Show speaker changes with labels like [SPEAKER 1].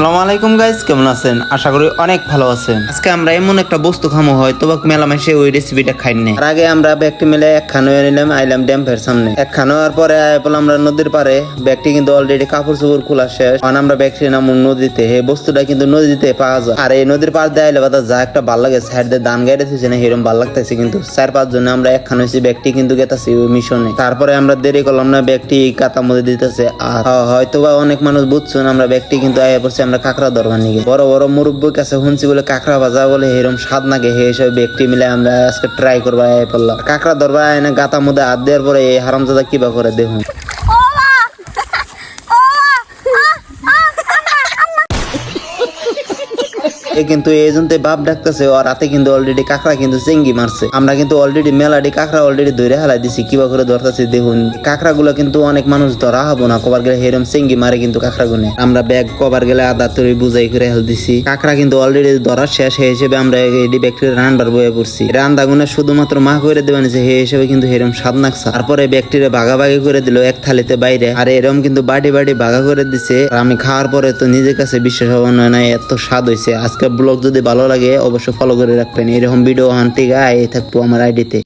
[SPEAKER 1] আসসালামু আলাইকুম গাইস, কেমন আছেন? আশা করি অনেক ভালো আছেন। আজকে আমরা এমন একটা বস্তু খামো, হয়তো বা মেলা মাসে ওই রেসিপিটা খাই নাই। আর আগে আমরা ব্যক্তি মিলে এক খানো নিলাম, আইলাম ড্যাম্পের সামনে। এক খানো হওয়ার পরে আইপল আমরা নদীর পারে। ব্যক্তি কিন্তু অলরেডি কাপড় চোপড় খোলা শেষ। কারণ আমরা ব্যক্তি নাম নদীতে, এই বস্তুটা কিন্তু নদীতে পাওয়া যায়। আর এই নদীর পার দিয়ে আইলে বাদা যা একটা ভাল লাগে, সাইড দিয়ে ধান গাইতে থুইছে না, এরকম ভাল লাগতেছে। কিন্তু 4-5 জনে আমরা এক খানো হয়েছি, ব্যক্তি কিন্তু গেতাছি ওই মিশনে। তারপরে আমরা দেরি করলাম না, ব্যক্তি কাতা মধ্যে দিতেছে। আর হয়তো বা অনেক মানুষ বুঝছেন, আমরা ব্যক্তি কিন্তু আয়া পড়ছি আমরা কাঁকড়া ধরবার নিয়ে। বড় বড় মুরব্বীর কাছে শুনছি বলে কাঁকড়া ভাজা বলে এরকম স্বাদ নাগে, হে হিসাবে ব্যক্তি মিলে আমরা আজকে ট্রাই করবো আয়া পড়লাম। কাঁকড়া ধরবা আয় না, গাতার মধ্যে হাত দেওয়ার পরে এই হারামজাদা কিবা করে দেখুন। কিন্তু এই জন্য বাপ ডাকতেছে, আর রাতে কিন্তু অলরেডি কাঁকড়া কিন্তু চেঙ্গি মারছে। আমরা কিন্তু অলরেডি মেলাডি কাঁকড়া অলরেডি ধরে হেলাই দিছি, কিবা করে ধরতেছি দেখুন। কাঁকড়া গুলো কিন্তু অনেক মানুষ ধরা হবো না, কবার গেলে হেরম চেঙ্গি মারে কিন্তু কাঁকড়া গুনে। আমরা ব্যাগ কবার গেলে আদা তরি বুঝাই করে হেল দিছি। কাঁকড়া কিন্তু অলরেডি ধরা শেষ, সেই হিসেবে আমরা এডি ব্যাকটেরিয়া রান্নার বয়ে পড়ছি। রান্না গুনে শুধুমাত্র মা করে দেবেন, সেই হিসেবে কিন্তু হেরম স্বাদ নাকছে। তারপরে ব্যাকটেরিয়া ভাগাভাগি করে দিল এক থালিতে বাইরে, আর এরকম কিন্তু বাড়ি বাড়ি ভাগা করে দিছে। আর আমি খাওয়ার পরে তো নিজের কাছে বিশ্বাস হওয়া নয়, এত স্বাদ হয়েছে। আজকে ব্লগ যদি ভালো লাগে অবশ্যই ফলো করে রাখবেন। এরকম ভিডিও হান্টি গায়ে থাকবো আমার আইডিতে।